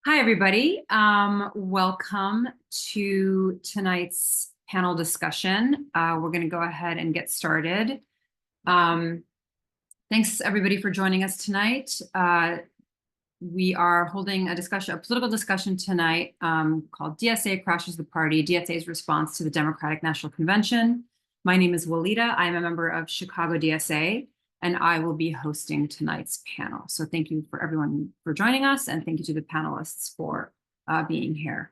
Hi, everybody. Welcome to tonight's panel discussion. We're going to go ahead and get started. Thanks, everybody, for joining us tonight. We are holding a political discussion tonight called DSA Crashes the Party, DSA's Response to the Democratic National Convention. My name is Walida. I am a member of Chicago DSA, and I will be hosting tonight's panel. So thank you for everyone for joining us, and thank you to the panelists for being here.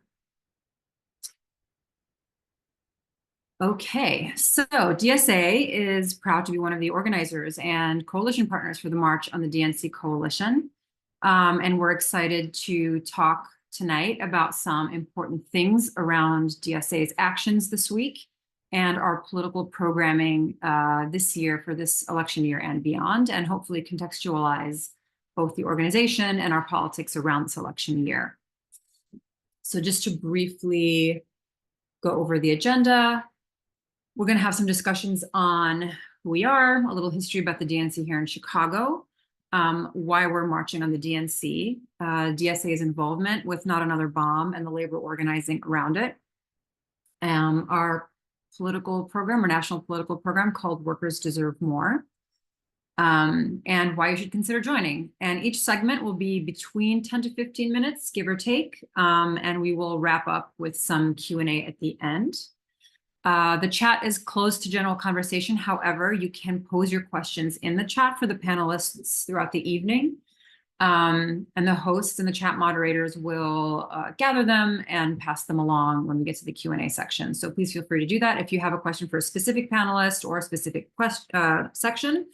Okay, so DSA is proud to be one of the organizers and coalition partners for the March on the DNC Coalition. And we're excited to talk tonight about some important things around DSA's actions this week and our political programming this year for this election year and beyond, and hopefully contextualize both the organization and our politics around this election year. So just to briefly go over the agenda, we're going to have some discussions on who we are, a little history about the DNC here in Chicago, why we're marching on the DNC, DSA's involvement with Not Another Bomb and the labor organizing around it, our political program or national political program called Workers Deserve More, and why you should consider joining. And each segment will be between 10 to 15 minutes, give or take, and we will wrap up with some Q&A at the end. The chat is closed to general conversation. However, you can pose your questions in the chat for the panelists throughout the evening. And the hosts and the chat moderators will gather them and pass them along when we get to the Q&A section. So please feel free to do that. If you have a question for a specific panelist or a specific section,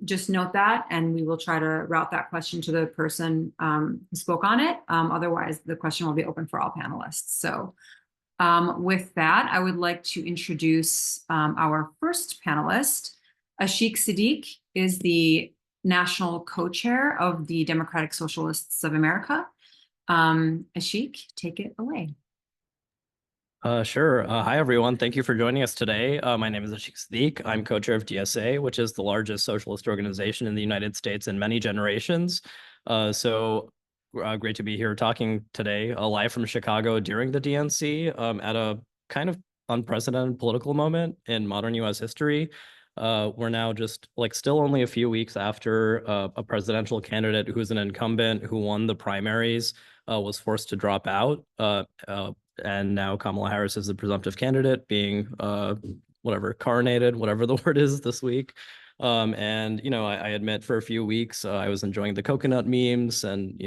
just note that, and we will try to route that question to the person who spoke on it. Otherwise, the question will be open for all panelists. So with that, I would like to introduce our first panelist. Ashiq Siddiq is the national co-chair of the Democratic Socialists of America. Ashiq, take it away. Sure. Hi, everyone. Thank you for joining us today. My name is Ashiq Siddiq. I'm co-chair of DSA, which is the largest socialist organization in the United States in many generations. Great to be here talking today live from Chicago during the DNC at a kind of unprecedented political moment in modern U.S. history. We're now just still only a few weeks after a presidential candidate who's an incumbent who won the primaries was forced to drop out. And now Kamala Harris is the presumptive candidate being coronated, whatever the word is this week. And, I admit for a few weeks, I was enjoying the coconut memes and,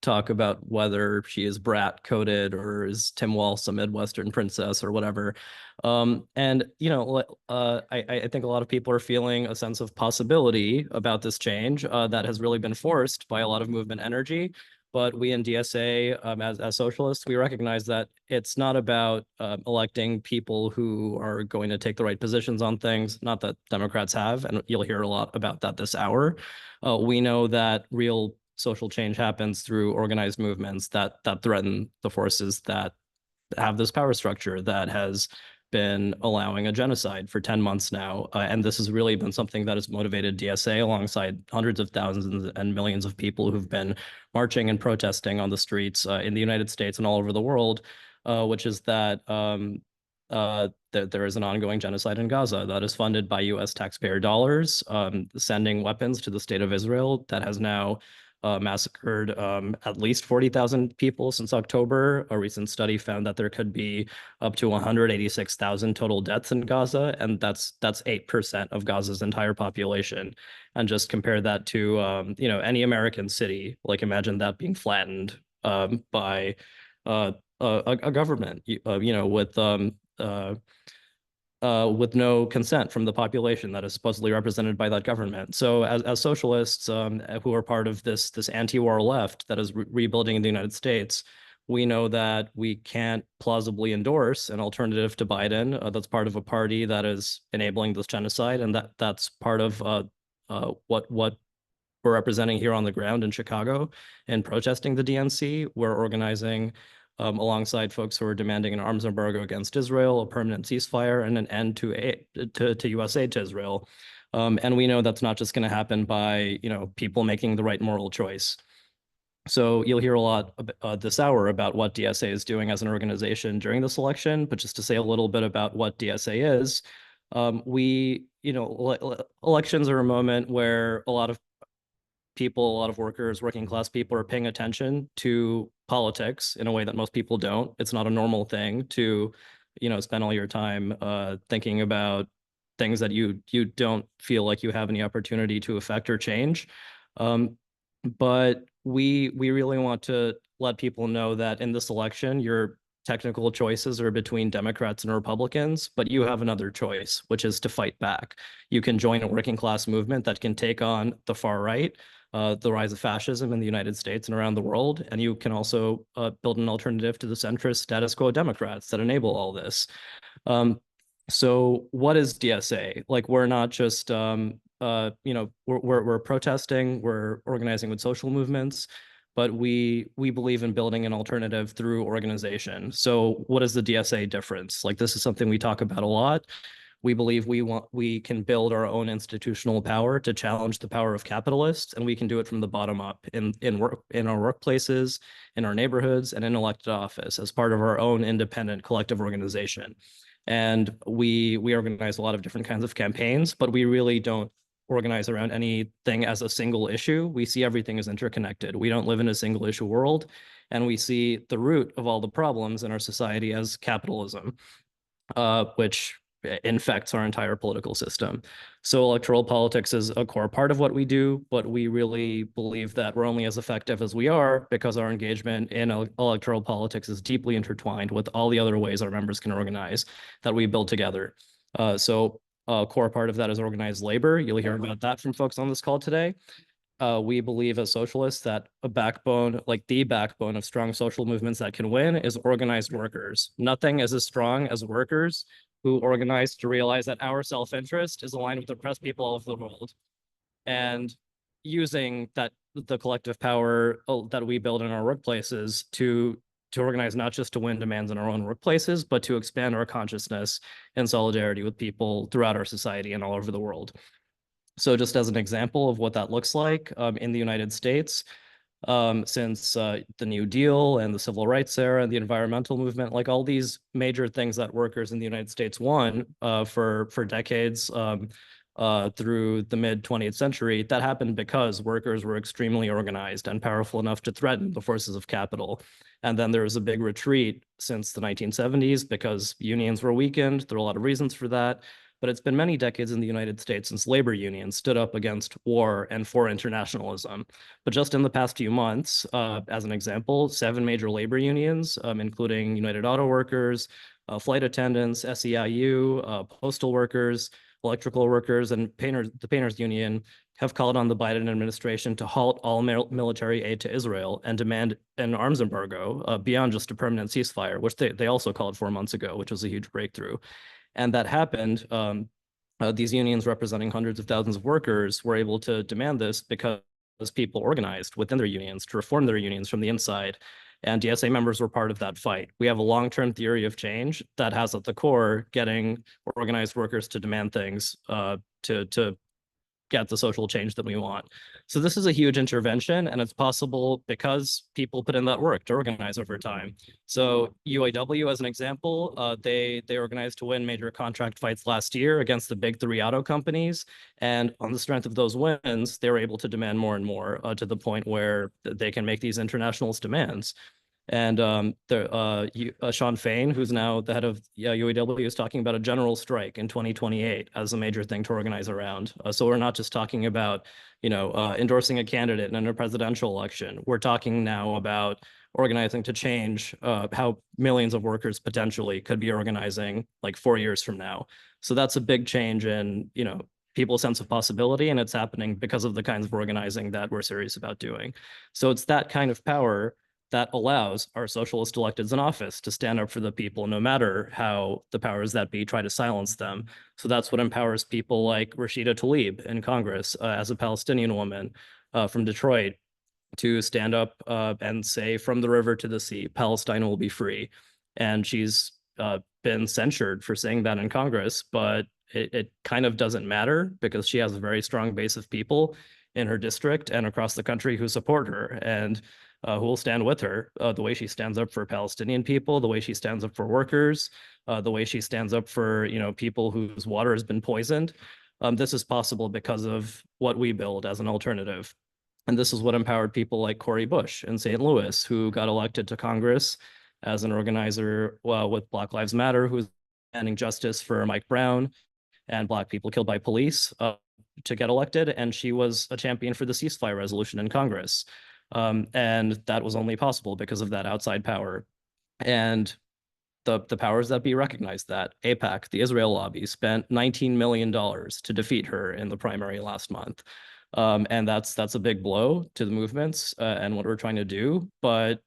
talk about whether she is brat coded or is Tim Walsh a Midwestern princess or whatever. I think a lot of people are feeling a sense of possibility about this change that has really been forced by a lot of movement energy. But we in DSA, as socialists, we recognize that it's not about electing people who are going to take the right positions on things, not that Democrats have, and you'll hear a lot about that this hour. We know that real social change happens through organized movements that threaten the forces that have this power structure that has been allowing a genocide for 10 months now. And this has really been something that has motivated DSA alongside hundreds of thousands and millions of people who've been marching and protesting on the streets in the United States and all over the world, which is that there is an ongoing genocide in Gaza that is funded by U.S. taxpayer dollars, sending weapons to the state of Israel that has now massacred at least 40,000 people since October. A recent study found that there could be up to 186,000 total deaths in Gaza, and that's 8% of Gaza's entire population. And just compare that to any American city. Imagine that being flattened by a government, with no consent from the population that is supposedly represented by that government. So as socialists who are part of this anti-war left that is rebuilding in the United States, we know that we can't plausibly endorse an alternative to Biden that's part of a party that is enabling this genocide, and that's part of what we're representing here on the ground in Chicago and protesting the DNC. We're organizing alongside folks who are demanding an arms embargo against Israel, a permanent ceasefire, and an end to U.S. aid to Israel. And we know that's not just going to happen by people making the right moral choice. So you'll hear a lot this hour about what DSA is doing as an organization during this election, but just to say a little bit about what DSA is, elections are a moment where a lot of people, a lot of workers, working class people are paying attention to politics in a way that most people don't. It's not a normal thing to, spend all your time thinking about things that you don't feel like you have any opportunity to affect or change. Um, but we really want to let people know that in this election, your technical choices are between Democrats and Republicans, but you have another choice, which is to fight back. You can join a working class movement that can take on the far right, the rise of fascism in the United States and around the world. And you can also build an alternative to the centrist status quo Democrats that enable all this. So what is DSA? Like, we're not just, we're protesting, we're organizing with social movements, but we believe in building an alternative through organization. So what is the DSA difference? Like, this is something we talk about a lot. We believe we can build our own institutional power to challenge the power of capitalists, and we can do it from the bottom up in our workplaces, in our neighborhoods, and in elected office as part of our own independent collective organization. And we organize a lot of different kinds of campaigns, but we really don't organize around anything as a single issue. We see everything as interconnected. We don't live in a single issue world, and we see the root of all the problems in our society as capitalism, which infects our entire political system. So electoral politics is a core part of what we do, but we really believe that we're only as effective as we are because our engagement in electoral politics is deeply intertwined with all the other ways our members can organize that we build together. So a core part of that is organized labor. You'll hear about that from folks on this call today. We believe as socialists that a backbone, like the backbone of strong social movements that can win, is organized workers. Nothing is as strong as workers who organize to realize that our self-interest is aligned with oppressed people all over the world. And using the collective power that we build in our workplaces to organize not just to win demands in our own workplaces, but to expand our consciousness and solidarity with people throughout our society and all over the world. So just as an example of what that looks like in the United States, since the New Deal and the Civil Rights era and the environmental movement, like all these major things that workers in the United States won for decades through the mid 20th century, that happened because workers were extremely organized and powerful enough to threaten the forces of capital. And then there was a big retreat since the 1970s because unions were weakened. There are a lot of reasons for that. But it's been many decades in the United States since labor unions stood up against war and for internationalism. But just in the past few months, as an example, 7 major labor unions, including United Auto Workers, flight attendants, SEIU, postal workers, electrical workers, and the Painters Union, have called on the Biden administration to halt all military aid to Israel and demand an arms embargo beyond just a permanent ceasefire, which they also called 4 months ago, which was a huge breakthrough. And that happened. These unions representing hundreds of thousands of workers were able to demand this because people organized within their unions to reform their unions from the inside. And DSA members were part of that fight. We have a long-term theory of change that has at the core getting organized workers to demand things to get the social change that we want. So this is a huge intervention, and it's possible because people put in that work to organize over time. So UAW, as an example, they organized to win major contract fights last year against the big 3 auto companies. And on the strength of those wins, they were able to demand more and more to the point where they can make these internationalist demands. And Sean Fain, who's now the head of UAW, is talking about a general strike in 2028 as a major thing to organize around. So we're not just talking about, endorsing a candidate in a presidential election. We're talking now about organizing to change how millions of workers potentially could be organizing like 4 years from now. So that's a big change in, people's sense of possibility, and it's happening because of the kinds of organizing that we're serious about doing. So it's that kind of power that allows our socialist electeds in office to stand up for the people, no matter how the powers that be try to silence them. So that's what empowers people like Rashida Tlaib in Congress as a Palestinian woman from Detroit to stand up and say, from the river to the sea, Palestine will be free. And she's been censured for saying that in Congress, but it kind of doesn't matter because she has a very strong base of people in her district and across the country who support her. And who will stand with her, the way she stands up for Palestinian people, the way she stands up for workers, the way she stands up for, people whose water has been poisoned. This is possible because of what we build as an alternative. And this is what empowered people like Cori Bush in St. Louis, who got elected to Congress as an organizer with Black Lives Matter, who's demanding justice for Mike Brown and Black people killed by police to get elected. And she was a champion for the ceasefire resolution in Congress. And that was only possible because of that outside power. And the powers that be recognized that. AIPAC, the Israel lobby, spent $19 million to defeat her in the primary last month. And that's a big blow to the movements and what we're trying to do. But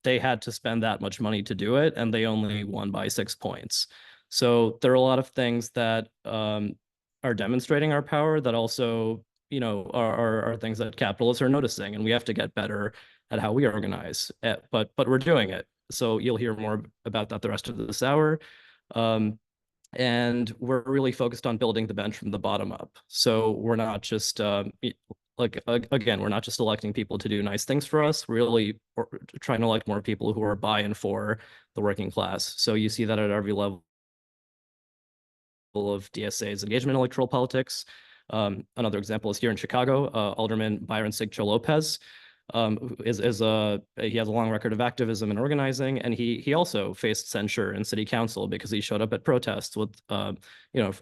they had to spend that much money to do it, and they only won by 6 points. So there are a lot of things that are demonstrating our power that also, are things that capitalists are noticing, and we have to get better at how we organize. But we're doing it. So you'll hear more about that the rest of this hour. And we're really focused on building the bench from the bottom up. So we're not just again, we're not just electing people to do nice things for us, really trying to elect more people who are by and for the working class. So you see that at every level of DSA's engagement in electoral politics. Another example is here in Chicago, Alderman Byron Sigcho Lopez he has a long record of activism and organizing, and he also faced censure in city council because he showed up at protests with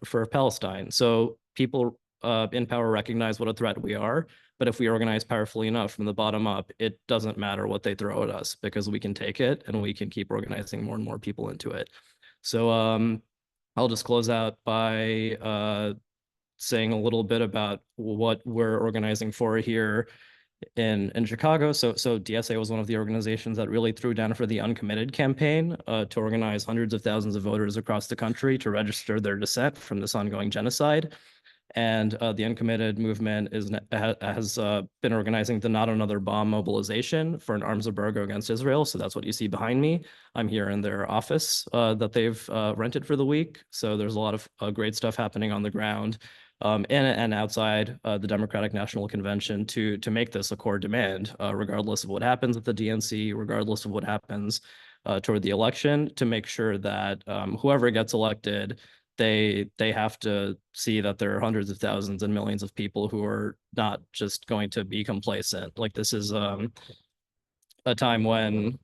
for Palestine. So people in power recognize what a threat we are, but if we organize powerfully enough from the bottom up, it doesn't matter what they throw at us because we can take it and we can keep organizing more and more people into it. So I'll just close out by saying a little bit about what we're organizing for here in Chicago. So DSA was one of the organizations that really threw down for the Uncommitted campaign to organize hundreds of thousands of voters across the country to register their dissent from this ongoing genocide. And the Uncommitted movement has been organizing the Not Another Bomb mobilization for an arms embargo against Israel. So that's what you see behind me. I'm here in their office that they've rented for the week. So there's a lot of great stuff happening on the ground and outside the Democratic National Convention to make this a core demand, regardless of what happens at the DNC, regardless of what happens toward the election, to make sure that whoever gets elected, they have to see that there are hundreds of thousands and millions of people who are not just going to be complacent. Like this is a time when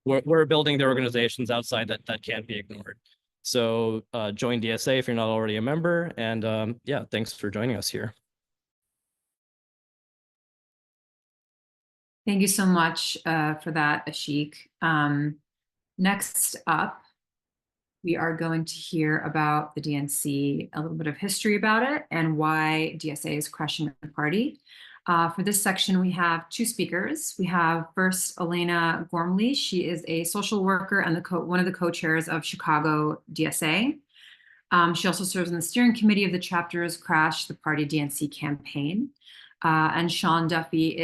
we're building the organizations outside that can't be ignored. So join DSA if you're not already a member. And yeah, thanks for joining us here. Thank you so much for that, Ashik. Next up, we are going to hear about the DNC, a little bit of history about it, and why DSA is crushing the party. For this section, we have two speakers. We have first Elena Gormley. She is a social worker and one of the co-chairs of Chicago DSA. She also serves on the steering committee of the chapter's Crash the Party DNC campaign. And Sean Duffy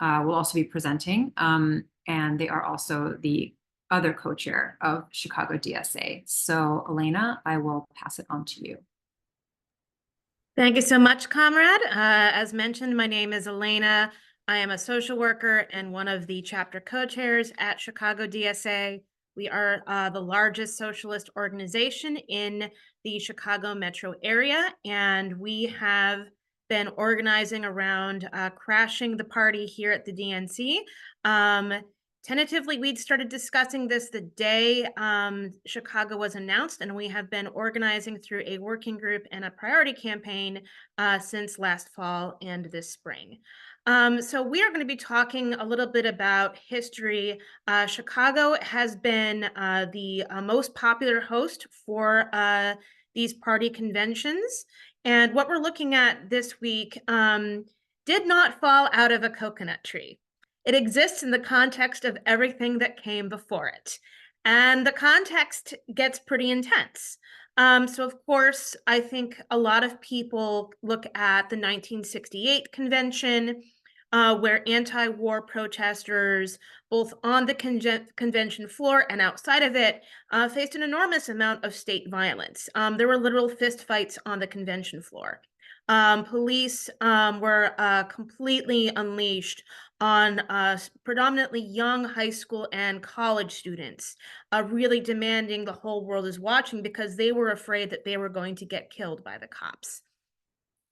will also be presenting, and they are also the other co-chair of Chicago DSA. So Elena, I will pass it on to you. Thank you so much, comrade. As mentioned, my name is Elena. I am a social worker and one of the chapter co-chairs at Chicago DSA. We are the largest socialist organization in the Chicago metro area, and we have been organizing around crashing the party here at the DNC. Tentatively, we'd started discussing this the day Chicago was announced, and we have been organizing through a working group and a priority campaign since last fall and this spring. So we are going to be talking a little bit about history. Chicago has been the most popular host for these party conventions. And what we're looking at this week did not fall out of a coconut tree. It exists in the context of everything that came before it. And the context gets pretty intense. So of course, I think a lot of people look at the 1968 convention, where anti-war protesters, both on the convention floor and outside of it, faced an enormous amount of state violence. There were literal fistfights on the convention floor. Police were completely unleashed on predominantly young high school and college students, really demanding the whole world is watching because they were afraid that they were going to get killed by the cops.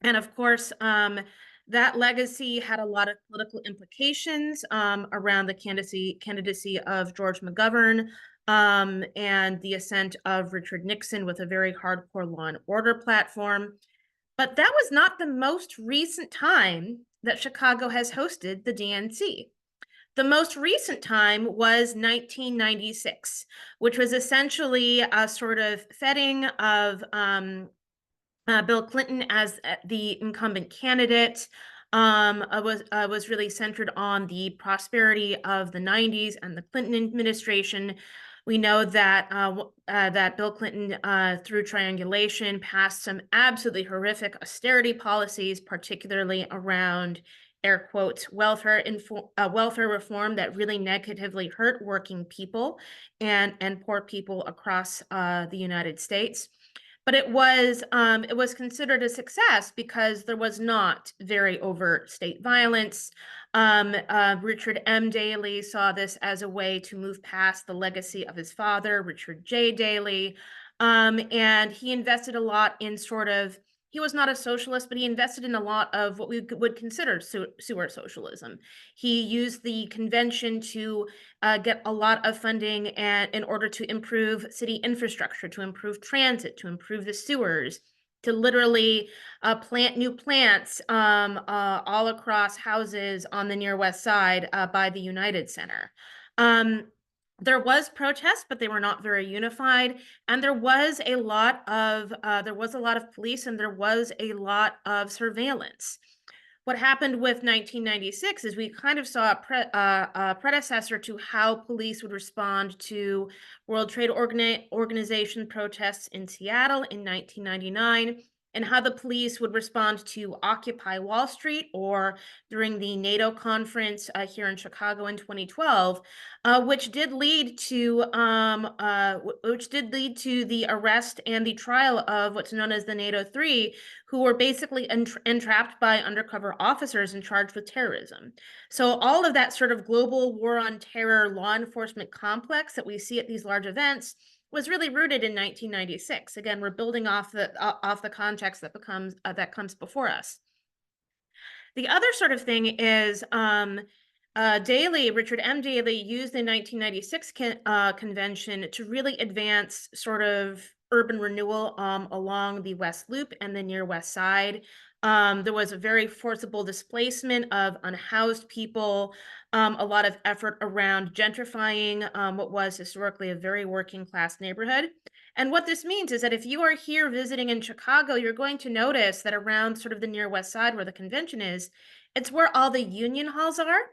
And of course, that legacy had a lot of political implications around the candidacy of George McGovern and the ascent of Richard Nixon with a very hardcore law and order platform. But that was not the most recent time that Chicago has hosted the DNC. The most recent time was 1996, which was essentially a sort of feting of Bill Clinton as the incumbent candidate. Was really centered on the prosperity of the 90s and the Clinton administration. We know that that Bill Clinton, through triangulation, passed some absolutely horrific austerity policies, particularly around, air quotes, welfare reform that really negatively hurt working people and poor people across the United States. But it was considered a success because there was not very overt state violence. Richard M. Daley saw this as a way to move past the legacy of his father, Richard J. Daley. And he invested a lot in he was not a socialist, but he invested in a lot of what we would consider sewer socialism. He used the convention to get a lot of funding in order to improve city infrastructure, to improve transit, to improve the sewers, to literally plant new plants all across houses on the near west side by the United Center. There was protests, but they were not very unified, and there was a lot of police, and there was a lot of surveillance. What happened with 1996 is we kind of saw a predecessor to how police would respond to World Trade Organization protests in Seattle in 1999, and how the police would respond to Occupy Wall Street or during the NATO conference here in Chicago in 2012, which did lead to the arrest and the trial of what's known as the NATO 3, who were basically entrapped by undercover officers and charged with terrorism. So all of that sort of global war on terror law enforcement complex that we see at these large events was really rooted in 1996. Again, we're building off the context that comes before us. The other sort of thing is Richard M. Daley used the 1996 convention to really advance sort of urban renewal along the West Loop and the near West Side. There was a very forcible displacement of unhoused people, a lot of effort around gentrifying what was historically a very working class neighborhood. And what this means is that if you are here visiting in Chicago, you're going to notice that around sort of the near West Side where the convention is, it's where all the union halls are.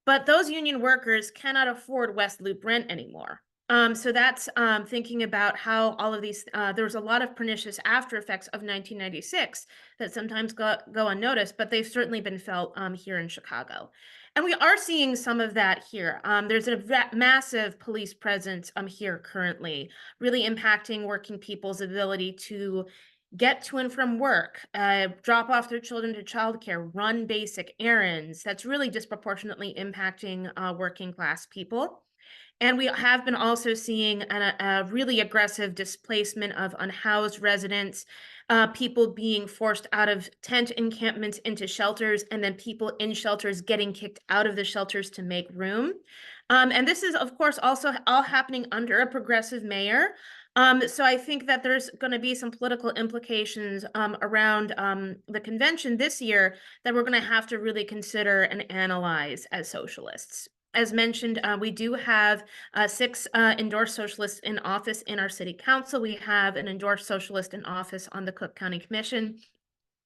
But those union workers cannot afford West Loop rent anymore. So that's thinking about how all of these, there was a lot of pernicious after effects of 1996 that sometimes go unnoticed, but they've certainly been felt here in Chicago. And we are seeing some of that here. There's a massive police presence here currently, really impacting working people's ability to get to and from work, drop off their children to childcare, run basic errands. That's really disproportionately impacting working class people. And we have been also seeing a really aggressive displacement of unhoused residents, people being forced out of tent encampments into shelters, and then people in shelters getting kicked out of the shelters to make room. And this is, of course, also all happening under a progressive mayor. So I think that there's going to be some political implications around the convention this year that we're going to have to really consider and analyze as socialists. As mentioned, we do have 6 endorsed socialists in office in our city council. We have an endorsed socialist in office on the Cook County Commission.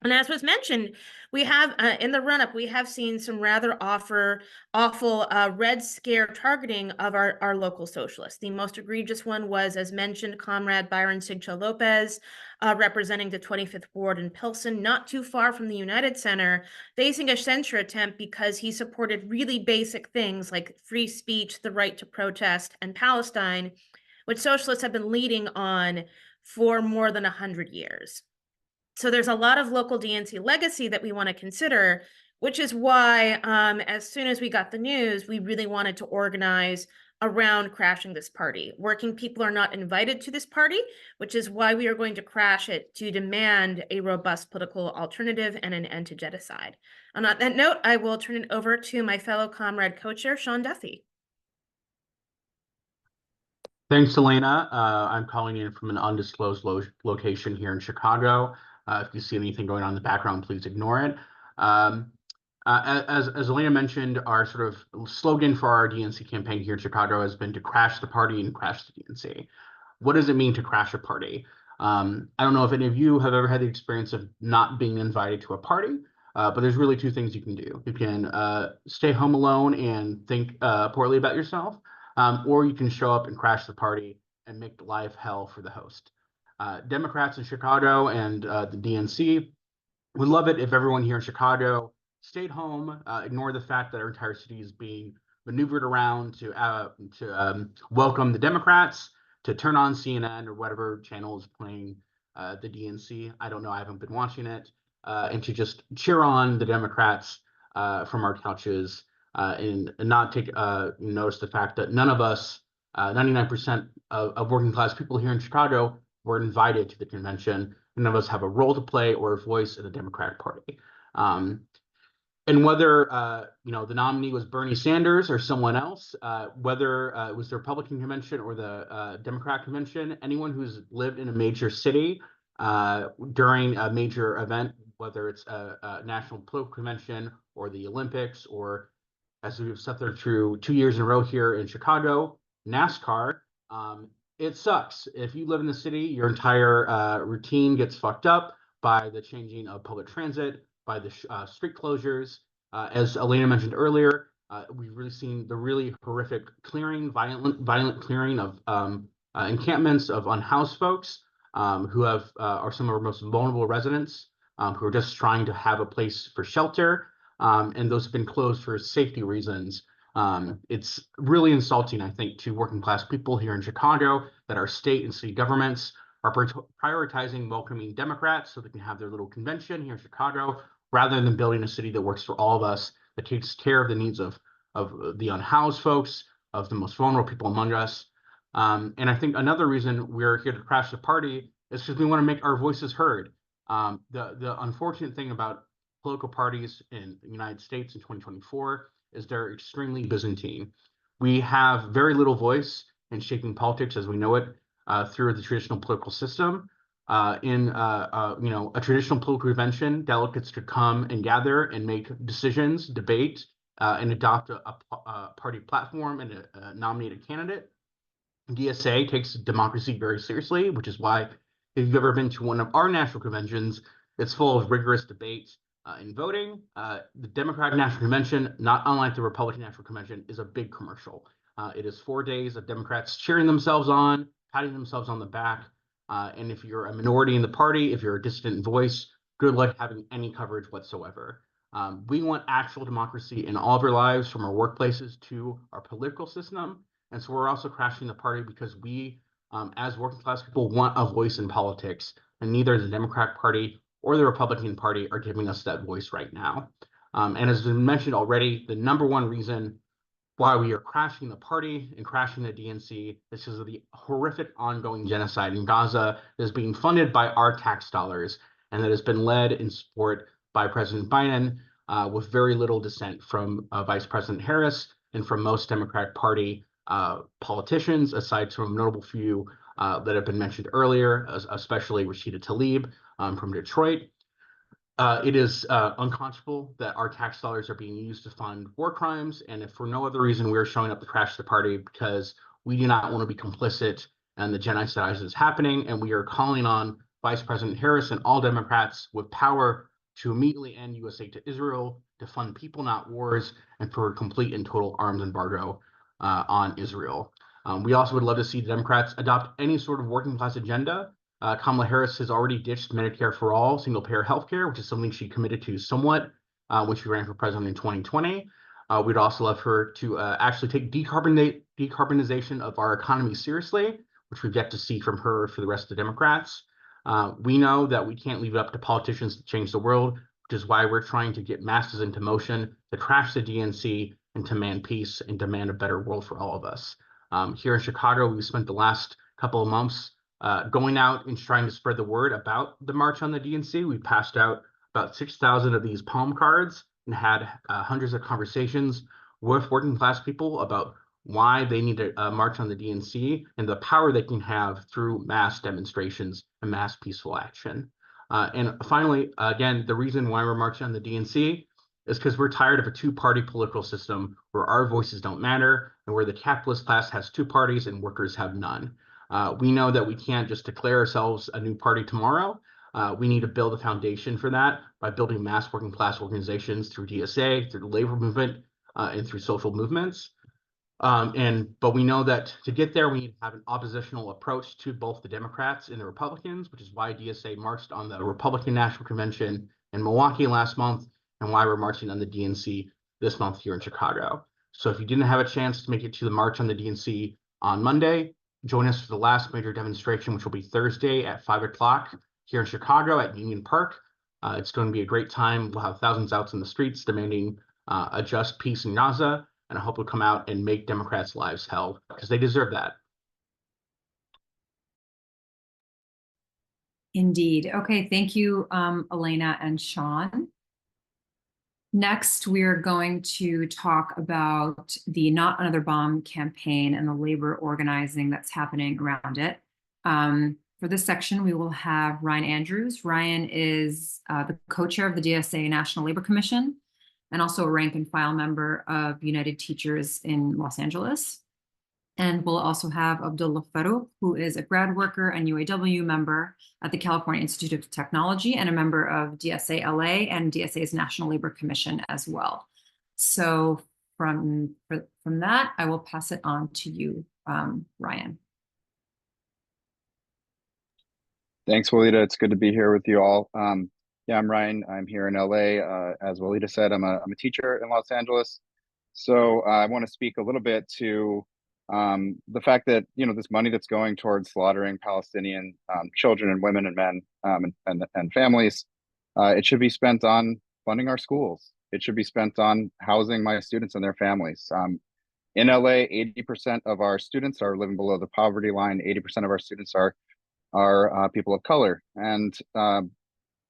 And as was mentioned, we have in the run-up, we have seen some rather awful Red Scare targeting of our local socialists. The most egregious one was, as mentioned, Comrade Byron Sigcho Lopez, representing the 25th Ward in Pilsen, not too far from the United Center, facing a censure attempt because he supported really basic things like free speech, the right to protest, and Palestine, which socialists have been leading on for more than 100 years. So there's a lot of local DNC legacy that we want to consider which is why as soon as we got the news, we really wanted to organize around crashing this party. Working people are not invited to this party, which is why we are going to crash it to demand a robust political alternative and an end to genocide. And on that note, I will turn it over to my fellow comrade co-chair, Sean Duffy. Thanks, Elena. I'm calling in from an undisclosed location here in Chicago. If you see anything going on in the background, please ignore it. As Elena mentioned, our sort of slogan for our DNC campaign here in Chicago has been to crash the party and crash the DNC. What does it mean to crash a party? I don't know if any of you have ever had the experience of not being invited to a party, but there's really two things you can do. You can stay home alone and think poorly about yourself, or you can show up and crash the party and make life hell for the host. Democrats in Chicago and the DNC would love it if everyone here in Chicago stayed home, ignore the fact that our entire city is being maneuvered around to welcome the Democrats, to turn on CNN or whatever channel is playing the DNC. I don't know, I haven't been watching it, and to just cheer on the Democrats from our couches and not take notice the fact that none of us, 99% of working class people here in Chicago, were invited to the convention. None of us have a role to play or a voice in the Democratic Party. And whether the nominee was Bernie Sanders or someone else, whether it was the Republican convention or the Democrat convention, anyone who's lived in a major city during a major event, whether it's a national political convention or the Olympics, or as we've suffered through 2 years in a row here in Chicago, NASCAR, it sucks. If you live in the city, your entire routine gets fucked up by the changing of public transit, by the street closures. As Elena mentioned earlier, we've really seen the really horrific clearing, violent clearing of encampments of unhoused folks who are some of our most vulnerable residents who are just trying to have a place for shelter, and those have been closed for safety reasons. It's really insulting, I think, to working class people here in Chicago that our state and city governments are prioritizing welcoming Democrats so they can have their little convention here in Chicago, rather than building a city that works for all of us, that takes care of the needs of the unhoused folks, of the most vulnerable people among us. And I think another reason we're here to crash the party is because we want to make our voices heard. The unfortunate thing about political parties in the United States in 2024 is they're extremely Byzantine. We have very little voice in shaping politics as we know it through the traditional political system. In a traditional political convention, delegates could come and gather and make decisions, debate, and adopt a party platform and nominate a candidate. DSA takes democracy very seriously, which is why if you've ever been to one of our national conventions, it's full of rigorous debate and voting. The Democratic National Convention, not unlike the Republican National Convention, is a big commercial. It is 4 days of Democrats cheering themselves on, patting themselves on the back. And if you're a minority in the party, if you're a dissident voice, good luck having any coverage whatsoever. We want actual democracy in all of our lives, from our workplaces to our political system. And so we're also crashing the party because we, as working class people, want a voice in politics. And neither the Democratic Party or the Republican Party are giving us that voice right now. And as has been mentioned already, the number one reason why we are crashing the party and crashing the DNC is because of the horrific ongoing genocide in Gaza that is being funded by our tax dollars and that has been led in support by President Biden with very little dissent from Vice President Harris and from most Democratic Party politicians, aside from a notable few that have been mentioned earlier, especially Rashida Tlaib from Detroit. It is unconscionable that our tax dollars are being used to fund war crimes, and if for no other reason, we're showing up to crash the party because we do not want to be complicit in the genocide that is happening, and we are calling on Vice President Harris and all Democrats with power to immediately end U.S. aid to Israel, to fund people, not wars, and for a complete and total arms embargo on Israel. We also would love to see the Democrats adopt any sort of working class agenda. Kamala Harris has already ditched Medicare for all, single-payer healthcare, which is something she committed to somewhat when she ran for president in 2020. We'd also love her to actually take decarbonization of our economy seriously, which we've yet to see from her for the rest of the Democrats. We know that we can't leave it up to politicians to change the world. which is why we're trying to get masses into motion to trash the DNC and to demand peace and demand a better world for all of us. Here in Chicago, we've spent the last couple of months going out and trying to spread the word about the March on the DNC. We passed out about 6,000 of these palm cards and had hundreds of conversations with working class people about why they need to march on the DNC and the power they can have through mass demonstrations and mass peaceful action. And finally, again, the reason why we're marching on the DNC is because we're tired of a two-party political system where our voices don't matter and where the capitalist class has two parties and workers have none. We know that we can't just declare ourselves a new party tomorrow. We need to build a foundation for that by building mass working class organizations through DSA, through the labor movement, and through social movements. But we know that to get there, we need to have an oppositional approach to both the Democrats and the Republicans, which is why DSA marched on the Republican National Convention in Milwaukee last month, and why we're marching on the DNC this month here in Chicago. So if you didn't have a chance to make it to the march on the DNC on Monday, join us for the last major demonstration, which will be Thursday at 5 o'clock here in Chicago at Union Park. It's going to be a great time. We'll have thousands out in the streets demanding a just peace in Gaza, and I hope we'll come out and make Democrats' lives hell, because they deserve that. Indeed. Okay, thank you, Elena and Sean. Next, we're going to talk about the Not Another Bomb campaign and the labor organizing that's happening around it. For this section, we will have Ryan Andrews. Ryan is the co-chair of the DSA National Labor Commission and also a rank and file member of United Teachers in Los Angeles. And we'll also have Abdullah Farouk, who is a grad worker and UAW member at the California Institute of Technology and a member of DSA LA and DSA's National Labor Commission as well. So from that, I will pass it on to you, Ryan. Thanks, Walida. It's good to be here with you all. Yeah, I'm Ryan. I'm here in LA. As Walida said, I'm a teacher in Los Angeles. So I want to speak a little bit to the fact that, this money that's going towards slaughtering Palestinian children and women and men and families, it should be spent on funding our schools. It should be spent on housing my students and their families. In LA, 80% of our students are living below the poverty line. 80% of our students are people of color, and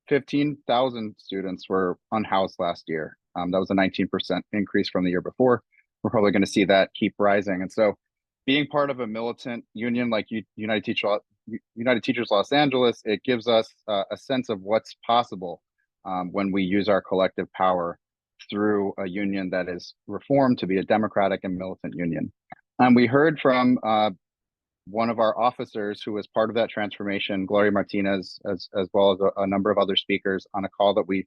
15,000 students were unhoused last year. That was a 19% increase from the year before. We're probably going to see that keep rising. And so being part of a militant union like United Teachers Los Angeles, it gives us a sense of what's possible when we use our collective power through a union that is reformed to be a democratic and militant union. And we heard from one of our officers who was part of that transformation, Gloria Martinez, as well as a number of other speakers on a call that we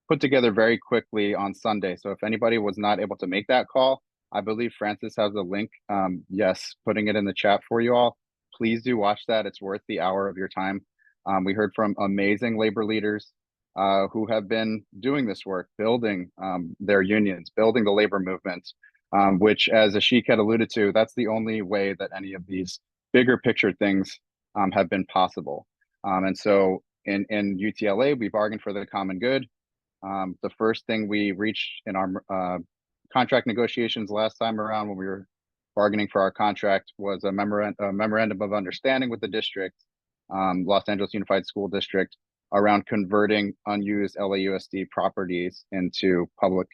put together very quickly on Sunday. So if anybody was not able to make that call, I believe Francis has a link. Yes, putting it in the chat for you all. Please do watch that. It's worth the hour of your time. We heard from amazing labor leaders who have been doing this work, building their unions, building the labor movement, which, as Ashik had alluded to, that's the only way that any of these bigger picture things have been possible. And so in UTLA, we bargained for the common good. The first thing we reached in our contract negotiations last time around when we were bargaining for our contract was a memorandum of understanding with the district, Los Angeles Unified School District, around converting unused LAUSD properties into public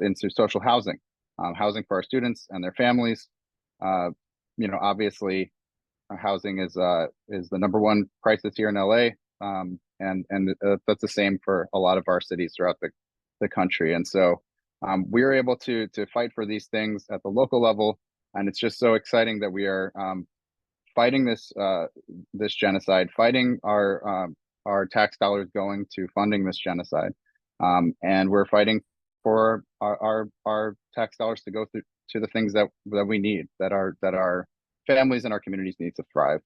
into social housing, housing for our students and their families. Obviously, housing is the number one crisis here in LA, and that's the same for a lot of our cities throughout the country. And so we are able to fight for these things at the local level, and it's just so exciting that we are fighting this genocide, fighting our tax dollars going to funding this genocide, and we're fighting for our tax dollars to go to the things that we need, that our families and our communities need to thrive.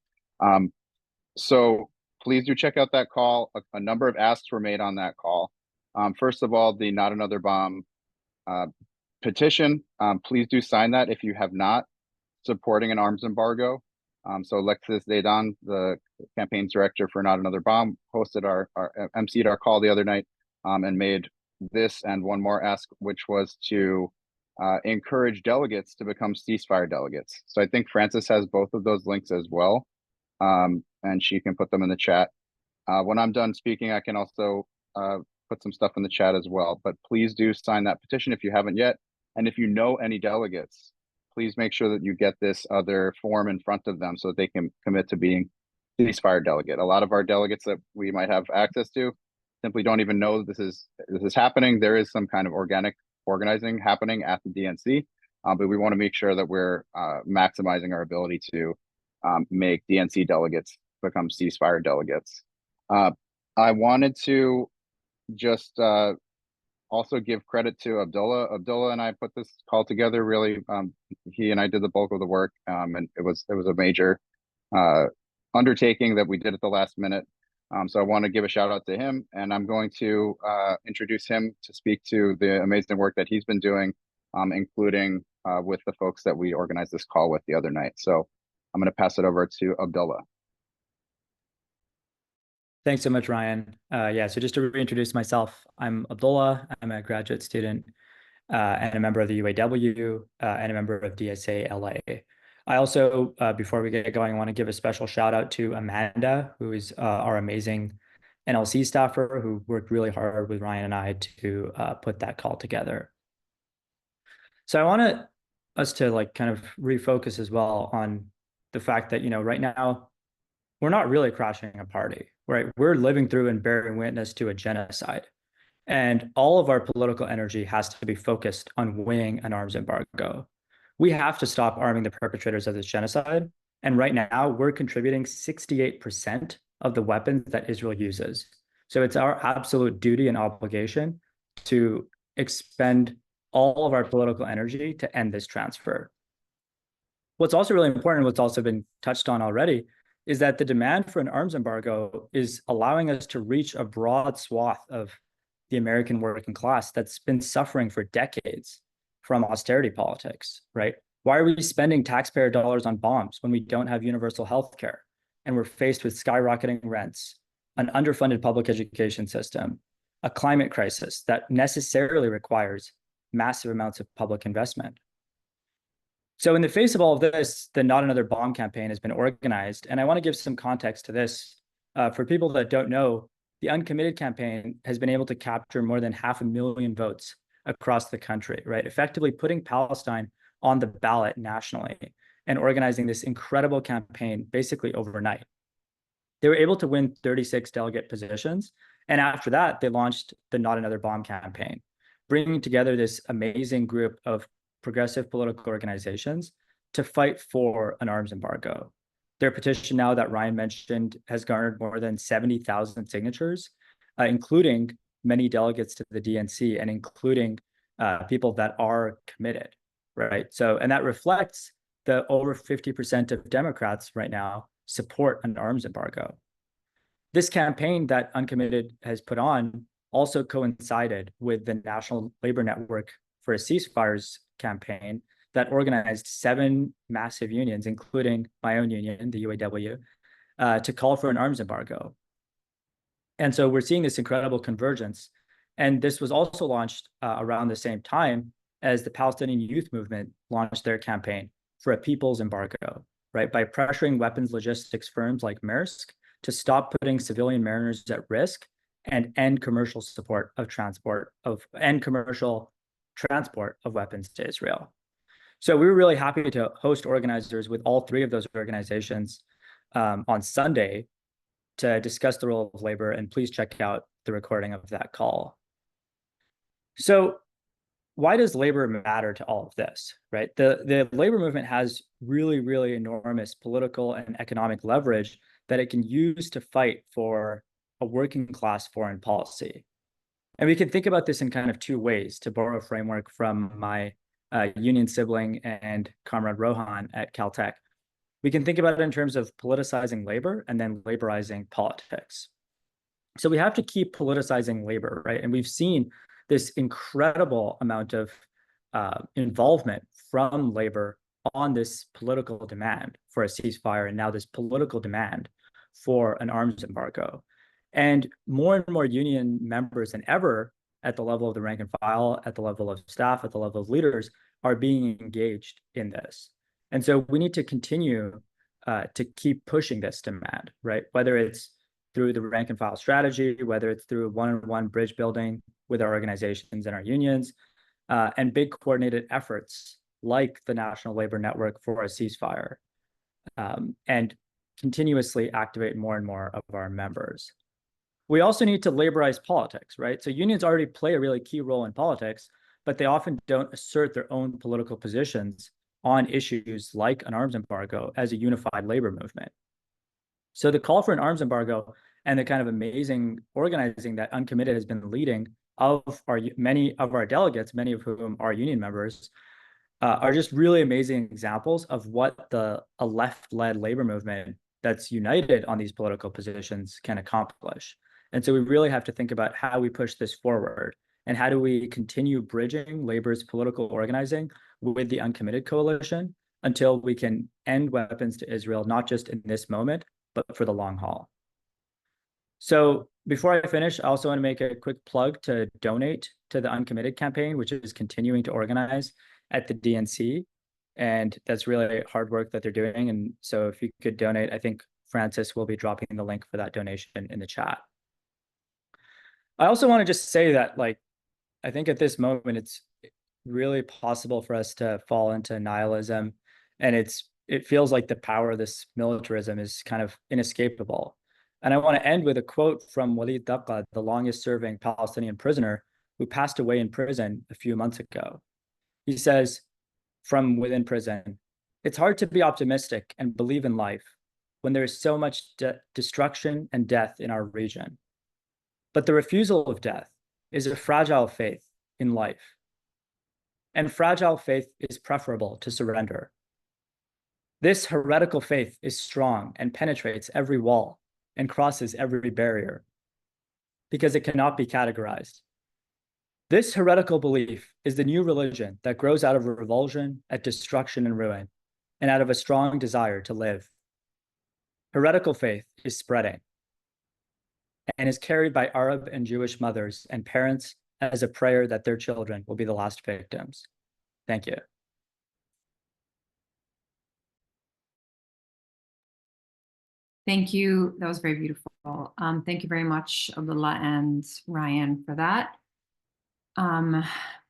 So please do check out that call. A number of asks were made on that call. First of all, the Not Another Bomb petition. Please do sign that if you have not, supporting an arms embargo. So Alexis Zaydan, the campaign director for Not Another Bomb, emceed our call the other night. and made this and one more ask, which was to encourage delegates to become ceasefire delegates. So I think Frances has both of those links as well, and she can put them in the chat. When I'm done speaking, I can also put some stuff in the chat as well. But please do sign that petition if you haven't yet. And if you know any delegates, please make sure that you get this other form in front of them so that they can commit to being ceasefire delegate. A lot of our delegates that we might have access to simply don't even know this is happening. There is some kind of organic organizing happening at the DNC, but we want to make sure that we're maximizing our ability to make DNC delegates become ceasefire delegates. I wanted to just also give credit to Abdullah. Abdullah and I put this call together. Really, he and I did the bulk of the work, and it was a major undertaking that we did at the last minute. So I want to give a shout out to him, and I'm going to introduce him to speak to the amazing work that he's been doing, including with the folks that we organized this call with the other night. So I'm going to pass it over to Abdullah. Thanks so much, Ryan. Yeah, so just to reintroduce myself, I'm Abdullah. I'm a graduate student and a member of the UAW and a member of DSA LA. I also, before we get going, I want to give a special shout out to Amanda, who is our amazing NLC staffer who worked really hard with Ryan and I to put that call together. So I want us to like kind of refocus as well on the fact that, you know, right now, we're not really crashing a party, right? We're living through and bearing witness to a genocide. And all of our political energy has to be focused on winning an arms embargo. We have to stop arming the perpetrators of this genocide. And right now, we're contributing 68% of the weapons that Israel uses. So it's our absolute duty and obligation to expend all of our political energy to end this transfer. What's also really important, what's also been touched on already, is that the demand for an arms embargo is allowing us to reach a broad swath of the American working class that's been suffering for decades from austerity politics, right? Why are we spending taxpayer dollars on bombs when we don't have universal health care and we're faced with skyrocketing rents, an underfunded public education system, a climate crisis that necessarily requires massive amounts of public investment? So in the face of all of this, the Not Another Bomb campaign has been organized. And I want to give some context to this. For people that don't know, the Uncommitted campaign has been able to capture more than 500,000 votes across the country, right? Effectively putting Palestine on the ballot nationally and organizing this incredible campaign basically overnight. They were able to win 36 delegate positions. And after that, they launched the Not Another Bomb campaign, bringing together this amazing group of progressive political organizations to fight for an arms embargo. Their petition now that Ryan mentioned has garnered more than 70,000 signatures, including many delegates to the DNC and including people that are committed, right? So, and that reflects the over 50% of Democrats right now support an arms embargo. This campaign that Uncommitted has put on also coincided with the National Labor Network for a Ceasefires campaign that organized 7 massive unions, including my own union, the UAW, to call for an arms embargo. And so we're seeing this incredible convergence. And this was also launched around the same time as the Palestinian Youth Movement launched their campaign for a people's embargo, right? By pressuring weapons logistics firms like Maersk to stop putting civilian mariners at risk and end commercial transport of weapons to Israel. So we were really happy to host organizers with all 3 of those organizations on Sunday to discuss the role of labor, and please check out the recording of that call. So why does labor matter to all of this, right? The labor movement has really, really enormous political and economic leverage that it can use to fight for a working class foreign policy. And we can think about this in kind of 2 ways, to borrow a framework from my union sibling and comrade Rohan at Caltech. We can think about it in terms of politicizing labor and then laborizing politics. So we have to keep politicizing labor, right? And we've seen this incredible amount of involvement from labor on this political demand for a ceasefire, and now this political demand for an arms embargo. And more union members than ever at the level of the rank and file, at the level of staff, at the level of leaders are being engaged in this. And so we need to continue to keep pushing this demand, right? Whether it's through the rank and file strategy, whether it's through one-on-one bridge building with our organizations and our unions, and big coordinated efforts like the National Labor Network for a ceasefire, and continuously activate more and more of our members. We also need to laborize politics, right? So unions already play a really key role in politics, but they often don't assert their own political positions on issues like an arms embargo as a unified labor movement. So the call for an arms embargo and the kind of amazing organizing that Uncommitted has been leading of many of our delegates, many of whom are union members, are just really amazing examples of what a left-led labor movement that's united on these political positions can accomplish. And so we really have to think about how we push this forward and how do we continue bridging labor's political organizing with the Uncommitted coalition until we can end weapons to Israel, not just in this moment, but for the long haul. So before I finish, I also want to make a quick plug to donate to the Uncommitted campaign, which is continuing to organize at the DNC. And that's really hard work that they're doing. And so if you could donate, I think Francis will be dropping the link for that donation in the chat. I also want to just say that, like, I think at this moment, it's really possible for us to fall into nihilism. And it feels like the power of this militarism is kind of inescapable. And I want to end with a quote from Walid Daqqa, the longest serving Palestinian prisoner who passed away in prison a few months ago. He says, from within prison, "It's hard to be optimistic and believe in life when there is so much destruction and death in our region. But the refusal of death is a fragile faith in life. And fragile faith is preferable to surrender. This heretical faith is strong and penetrates every wall and crosses every barrier because it cannot be categorized. This heretical belief is the new religion that grows out of revulsion at destruction and ruin, and out of a strong desire to live. Heretical faith is spreading and is carried by Arab and Jewish mothers and parents as a prayer that their children will be the last victims." Thank you. Thank you. That was very beautiful. Thank you very much, Abdullah and Ryan, for that.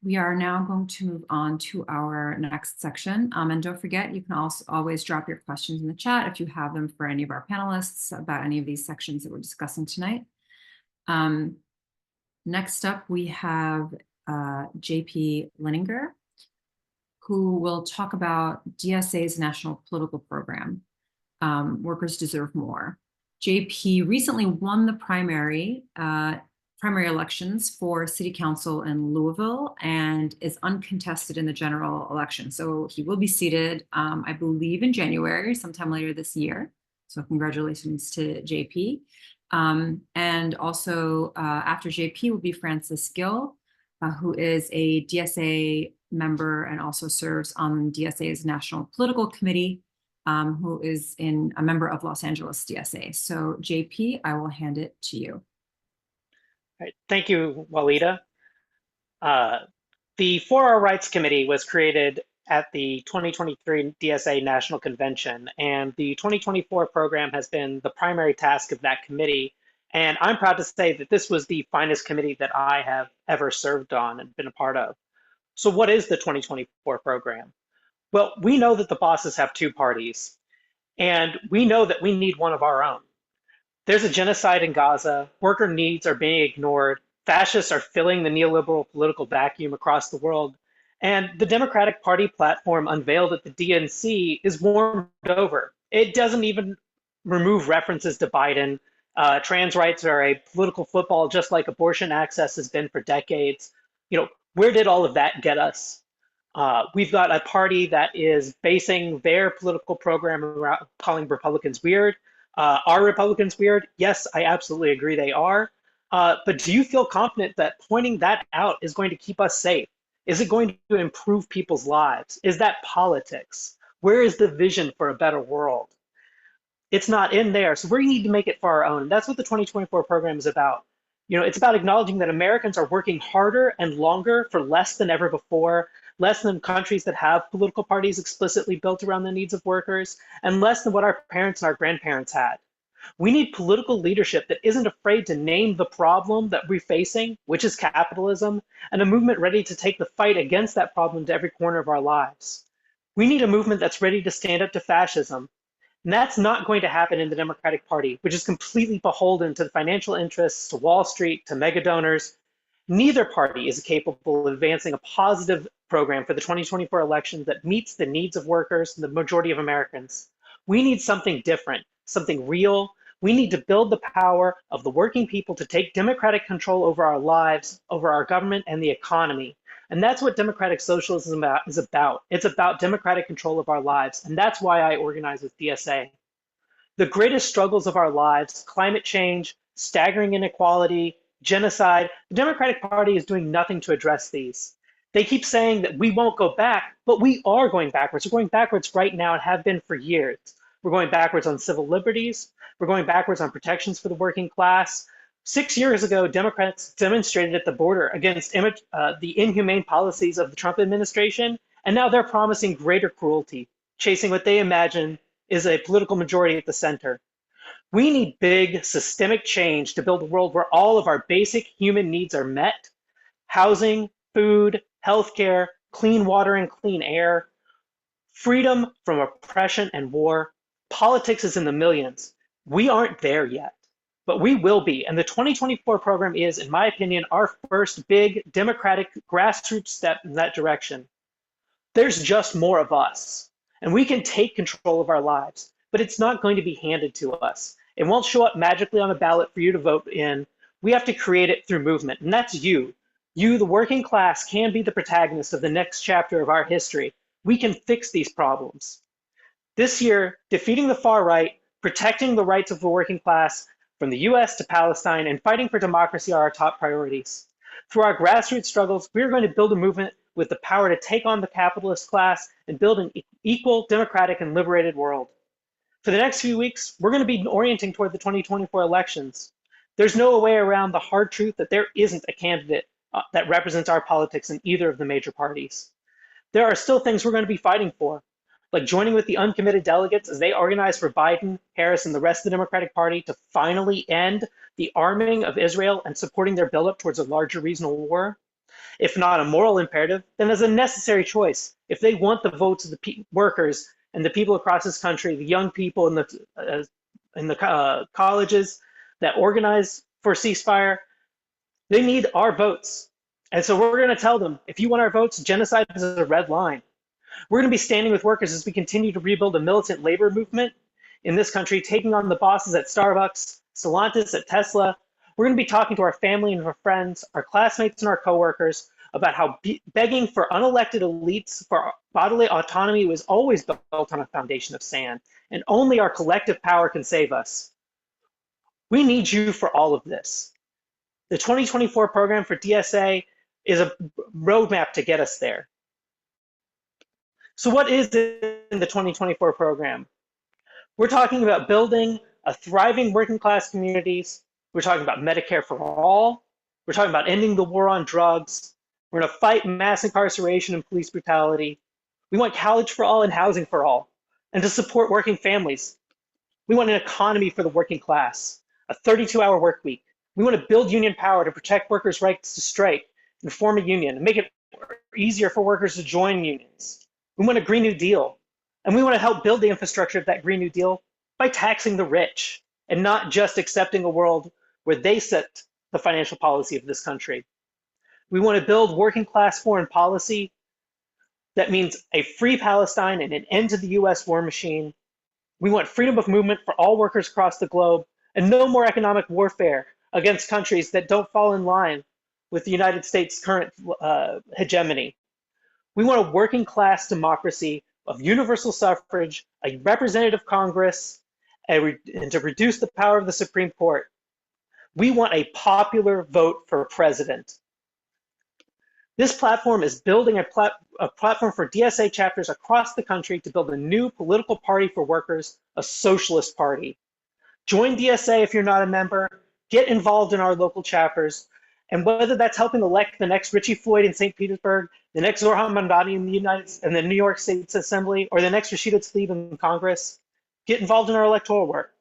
We are now going to move on to our next section. And don't forget, you can also always drop your questions in the chat if you have them for any of our panelists about any of these sections that we're discussing tonight. Next up, we have JP Leninger, who will talk about DSA's national political program, Workers Deserve More. JP recently won the primary elections for city council in Louisville and is uncontested in the general election. So he will be seated, I believe, in January, sometime later this year. So congratulations to JP. And also after JP will be Francis Gill, who is a DSA member and also serves on DSA's National Political Committee, who is a member of Los Angeles DSA. So JP, I will hand it to you. Right. Thank you, Walida. The 4R Rights Committee was created at the 2023 DSA National Convention, and the 2024 program has been the primary task of that committee. And I'm proud to say that this was the finest committee that I have ever served on and been a part of. So what is the 2024 program? Well, we know that the bosses have two parties, and we know that we need one of our own. There's a genocide in Gaza, worker needs are being ignored, fascists are filling the neoliberal political vacuum across the world, and the Democratic Party platform unveiled at the DNC is warmed over. It doesn't even remove references to Biden. Trans rights are a political football, just like abortion access has been for decades. Where did all of that get us? We've got a party that is basing their political program around calling Republicans weird. Are Republicans weird? Yes, I absolutely agree they are. But do you feel confident that pointing that out is going to keep us safe? Is it going to improve people's lives? Is that politics? Where is the vision for a better world? It's not in there. So we need to make it for our own. And that's what the 2024 program is about. It's about acknowledging that Americans are working harder and longer for less than ever before, less than countries that have political parties explicitly built around the needs of workers, and less than what our parents and our grandparents had. We need political leadership that isn't afraid to name the problem that we're facing, which is capitalism, and a movement ready to take the fight against that problem to every corner of our lives. We need a movement that's ready to stand up to fascism. And that's not going to happen in the Democratic Party, which is completely beholden to the financial interests, to Wall Street, to mega donors. Neither party is capable of advancing a positive program for the 2024 election that meets the needs of workers and the majority of Americans. We need something different, something real. We need to build the power of the working people to take democratic control over our lives, over our government and the economy. And that's what democratic socialism is about. It's about democratic control of our lives. And that's why I organize with DSA. The greatest struggles of our lives, climate change, staggering inequality, genocide, the Democratic Party is doing nothing to address these. They keep saying that we won't go back, but we are going backwards. We're going backwards right now and have been for years. We're going backwards on civil liberties. We're going backwards on protections for the working class. 6 years ago, Democrats demonstrated at the border against the inhumane policies of the Trump administration, and now they're promising greater cruelty, chasing what they imagine is a political majority at the center. We need big systemic change to build a world where all of our basic human needs are met: housing, food, healthcare, clean water and clean air, freedom from oppression and war. Politics is in the millions. We aren't there yet, but we will be. And the 2024 program is, in my opinion, our first big democratic grassroots step in that direction. There's just more of us, and we can take control of our lives, but it's not going to be handed to us. It won't show up magically on a ballot for you to vote in. We have to create it through movement, and that's you. You, the working class, can be the protagonist of the next chapter of our history. We can fix these problems. This year, defeating the far right, protecting the rights of the working class, from the US to Palestine, and fighting for democracy are our top priorities. Through our grassroots struggles, we're going to build a movement with the power to take on the capitalist class and build an equal, democratic, and liberated world. For the next few weeks, we're going to be orienting toward the 2024 elections. There's no way around the hard truth that there isn't a candidate that represents our politics in either of the major parties. There are still things we're going to be fighting for, like joining with the uncommitted delegates as they organize for Biden, Harris, and the rest of the Democratic Party to finally end the arming of Israel and supporting their buildup towards a larger regional war. If not a moral imperative, then as a necessary choice. If they want the votes of the workers and the people across this country, the young people in the colleges that organize for ceasefire, they need our votes. And so we're going to tell them, if you want our votes, genocide is a red line. We're going to be standing with workers as we continue to rebuild a militant labor movement in this country, taking on the bosses at Starbucks, Stellantis, at Tesla. We're going to be talking to our family and our friends, our classmates and our coworkers about how begging for unelected elites for bodily autonomy was always built on a foundation of sand, and only our collective power can save us. We need you for all of this. The 2024 program for DSA is a roadmap to get us there. So what is in the 2024 program? We're talking about building a thriving working class communities. We're talking about Medicare for all. We're talking about ending the war on drugs. We're going to fight mass incarceration and police brutality. We want college for all and housing for all, and to support working families. We want an economy for the working class, a 32-hour work week. We want to build union power to protect workers' rights to strike and form a union and make it easier for workers to join unions. We want a Green New Deal, and we want to help build the infrastructure of that Green New Deal by taxing the rich and not just accepting a world where they set the financial policy of this country. We want to build working class foreign policy that means a free Palestine and an end to the US war machine. We want freedom of movement for all workers across the globe and no more economic warfare against countries that don't fall in line with the United States' current hegemony. We want a working class democracy of universal suffrage, a representative Congress, and to reduce the power of the Supreme Court. We want a popular vote for president. This platform is building a platform for DSA chapters across the country to build a new political party for workers, a socialist party. Join DSA if you're not a member, get involved in our local chapters, and whether that's helping elect the next Richie Floyd in St. Petersburg, the next Zohar Mamdani in the New York State Assembly, or the next Rashida Tlaib in Congress, get involved in our electoral work.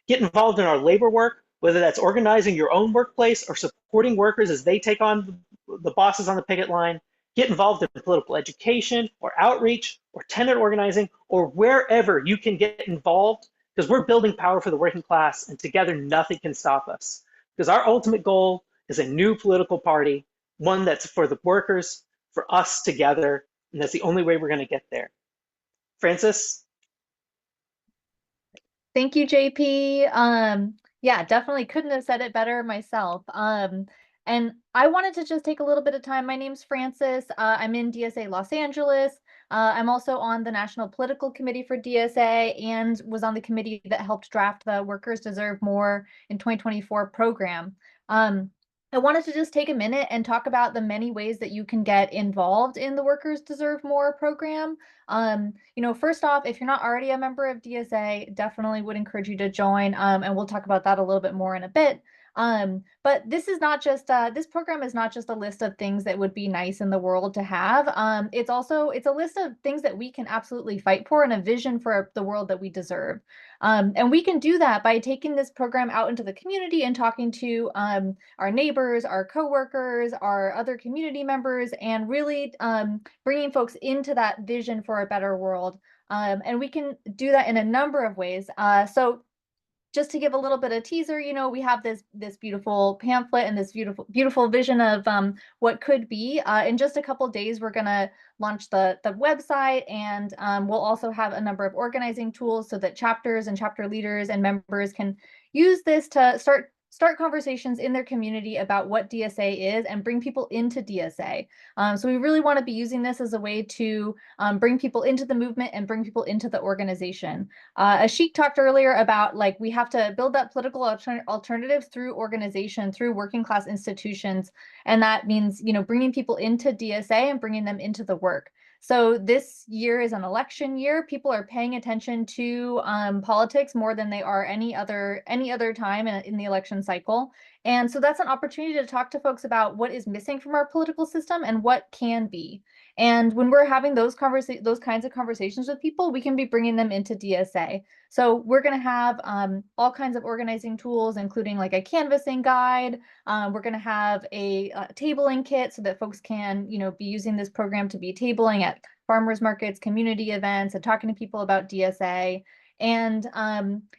Get involved in our labor work, whether that's organizing your own workplace or supporting workers as they take on the bosses on the picket line. Get involved in political education or outreach or tenant organizing or wherever you can get involved, because we're building power for the working class, and together nothing can stop us. Because our ultimate goal is a new political party, one that's for the workers, for us together, and that's the only way we're going to get there. Francis? Thank you, JP. Yeah, definitely couldn't have said it better myself. And I wanted to just take a little bit of time. My name's Francis. I'm in DSA Los Angeles. I'm also on the National Political Committee for DSA and was on the committee that helped draft the Workers Deserve More in 2024 program. I wanted to just take a minute and talk about the many ways that you can get involved in the Workers Deserve More program. First off, if you're not already a member of DSA, definitely would encourage you to join. And we'll talk about that a little bit more in a bit. But this is not just this program is not just a list of things that would be nice in the world to have. It's a list of things that we can absolutely fight for and a vision for the world that we deserve. And we can do that by taking this program out into the community and talking to our neighbors, our coworkers, our other community members, and really bringing folks into that vision for a better world. And we can do that in a number of ways. So just to give a little bit of teaser, we have this beautiful pamphlet and this beautiful vision of what could be. In just a couple of days, we're going to launch the website, and we'll also have a number of organizing tools so that chapters and chapter leaders and members can use this to start conversations in their community about what DSA is and bring people into DSA. So we really want to be using this as a way to bring people into the movement and bring people into the organization. Ashik talked earlier about we have to build that political alternatives through organization, through working class institutions. And that means, bringing people into DSA and bringing them into the work. So this year is an election year. People are paying attention to politics more than they are any other time in the election cycle. And so that's an opportunity to talk to folks about what is missing from our political system and what can be. And when we're having those kinds of conversations with people, we can be bringing them into DSA. So we're going to have all kinds of organizing tools, including a canvassing guide. We're going to have a tabling kit so that folks can, be using this program to be tabling at farmers markets, community events, and talking to people about DSA. And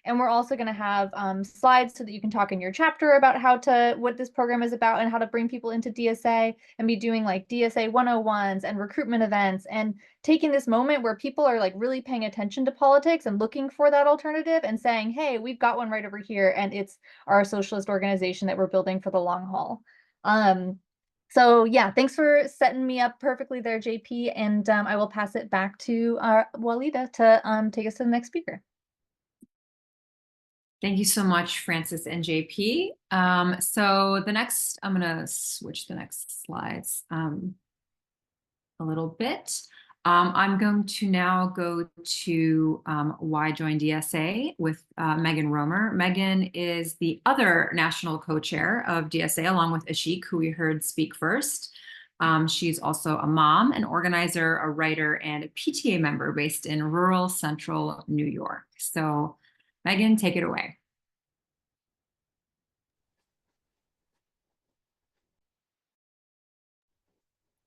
we're also going to have slides so that you can talk in your chapter about what this program is about and how to bring people into DSA, and be doing DSA 101s and recruitment events, and taking this moment where people are really paying attention to politics and looking for that alternative and saying, hey, we've got one right over here, and it's our socialist organization that we're building for the long haul. So yeah, thanks for setting me up perfectly there, JP, and I will pass it back to Walida to take us to the next speaker. Thank you so much, Francis and JP. So the next, I'm going to switch the next slides a little bit. I'm going to now go to Why Join DSA with Megan Romer. Megan is the other national co-chair of DSA, along with Ashik, who we heard speak first. She's also a mom, an organizer, a writer, and a PTA member based in rural central New York. So Megan, take it away.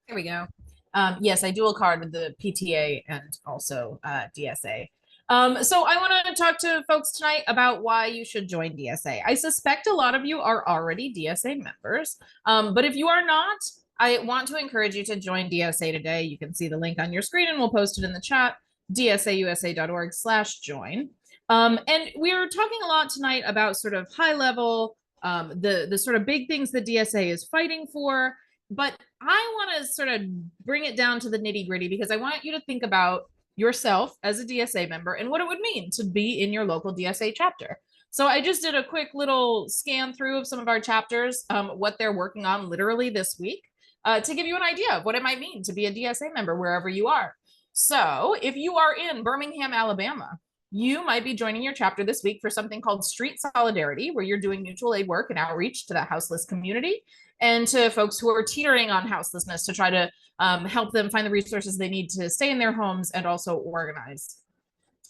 There we go. Yes, I dual card with the PTA and also DSA. So I want to talk to folks tonight about why you should join DSA. I suspect a lot of you are already DSA members, but if you are not, I want to encourage you to join DSA today. You can see the link on your screen and we'll post it in the chat, dsausa.org/join. And we're talking a lot tonight about sort of high level, the sort of big things that DSA is fighting for. But I want to sort of bring it down to the nitty gritty, because I want you to think about yourself as a DSA member and what it would mean to be in your local DSA chapter. So I just did a quick little scan through of some of our chapters, what they're working on literally this week. to give you an idea of what it might mean to be a DSA member wherever you are. So if you are in Birmingham, Alabama, you might be joining your chapter this week for something called Street Solidarity, where you're doing mutual aid work and outreach to the houseless community and to folks who are teetering on houselessness to try to help them find the resources they need to stay in their homes and also organize.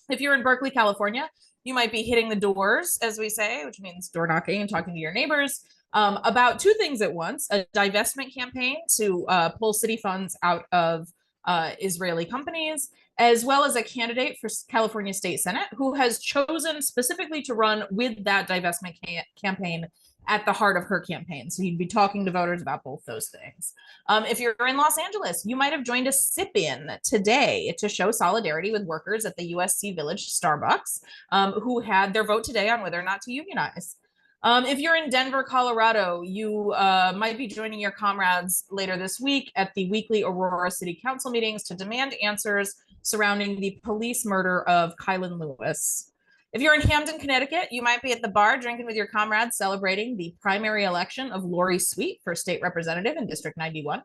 If you're in Berkeley, California, you might be hitting the doors, as we say, which means door knocking and talking to your neighbors about two things at once: a divestment campaign to pull city funds out of Israeli companies, as well as a candidate for California State Senate who has chosen specifically to run with that divestment campaign at the heart of her campaign. So you'd be talking to voters about both those things. If you're in Los Angeles, you might have joined a sip-in today to show solidarity with workers at the USC Village Starbucks who had their vote today on whether or not to unionize. If you're in Denver, Colorado, you might be joining your comrades later this week at the weekly Aurora City Council meetings to demand answers surrounding the police murder of Kylan Lewis. If you're in Hamden, Connecticut, you might be at the bar drinking with your comrades celebrating the primary election of Lori Sweet for state representative in District 91.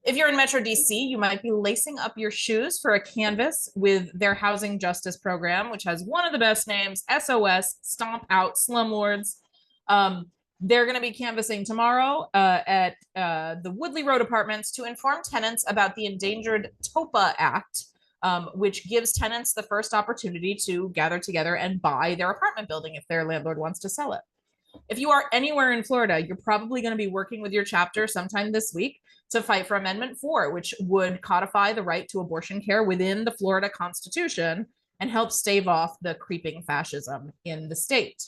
If you're in Metro DC, you might be lacing up your shoes for a canvas with their housing justice program, which has one of the best names, SOS, Stomp Out Slumlords. They're going to be canvassing tomorrow at the Woodley Road Apartments to inform tenants about the Endangered TOPA Act, which gives tenants the first opportunity to gather together and buy their apartment building if their landlord wants to sell it. If you are anywhere in Florida, you're probably going to be working with your chapter sometime this week to fight for Amendment 4, which would codify the right to abortion care within the Florida Constitution and help stave off the creeping fascism in the state.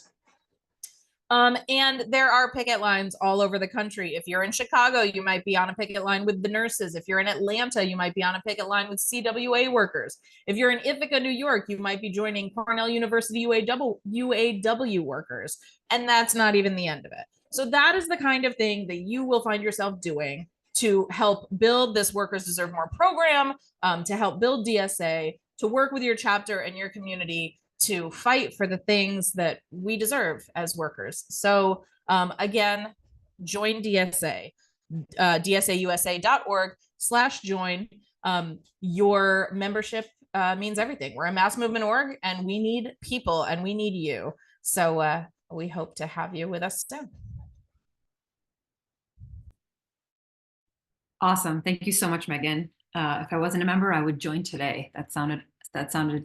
And there are picket lines all over the country. If you're in Chicago, you might be on a picket line with the nurses. If you're in Atlanta, you might be on a picket line with CWA workers. If you're in Ithaca, New York, you might be joining Cornell University UAW workers. And that's not even the end of it. So that is the kind of thing that you will find yourself doing to help build this Workers Deserve More program, to help build DSA, to work with your chapter and your community to fight for the things that we deserve as workers. So again, join DSA, dsausa.org/join. Your membership means everything. We're a mass movement org and we need people and we need you. So we hope to have you with us soon. Awesome. Thank you so much, Megan. If I wasn't a member, I would join today. That sounded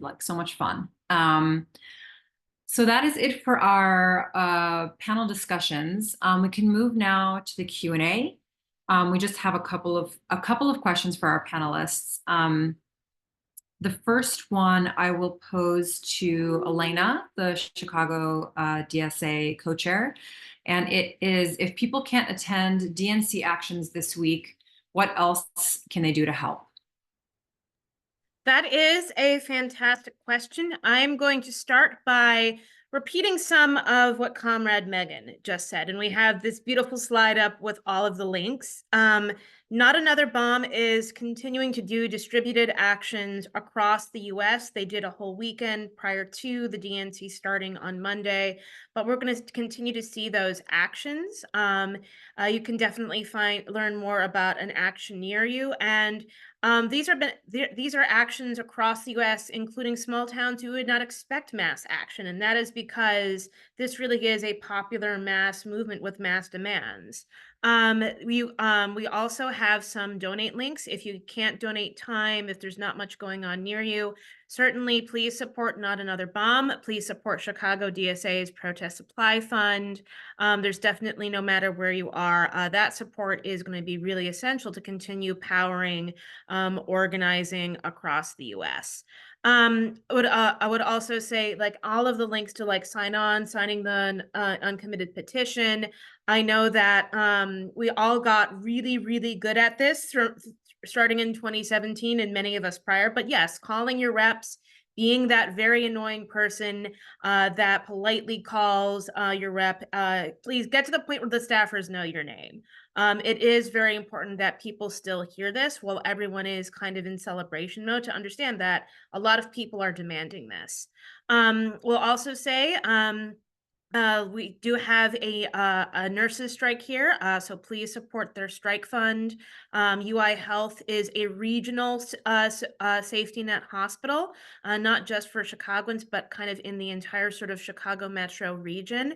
like so much fun. So that is it for our panel discussions. We can move now to the Q&A. We just have a couple of questions for our panelists. The first one I will pose to Elena, the Chicago DSA co-chair, and it is: if people can't attend DNC actions this week, what else can they do to help? That is a fantastic question. I'm going to start by repeating some of what Comrade Megan just said. And we have this beautiful slide up with all of the links. Not Another Bomb is continuing to do distributed actions across the US. They did a whole weekend prior to the DNC starting on Monday, but we're going to continue to see those actions. You can definitely learn more about an action near you. And these are actions across the US, including small towns who would not expect mass action. And that is because this really is a popular mass movement with mass demands. We also have some donate links. If you can't donate time, if there's not much going on near you, certainly please support Not Another Bomb. Please support Chicago DSA's Protest Supply Fund. There's definitely, no matter where you are, that support is going to be really essential to continue powering organizing across the US. I would also say, like, all of the links to signing the Uncommitted petition. I know that we all got really, really good at this starting in 2017 and many of us prior. But yes, calling your reps, being that very annoying person that politely calls your rep, please get to the point where the staffers know your name. It is very important that people still hear this while everyone is kind of in celebration mode, to understand that a lot of people are demanding this. We'll also say, We do have a nurses strike here, so please support their strike fund. UI Health is a regional safety net hospital, not just for Chicagoans, but kind of in the entire sort of Chicago metro region.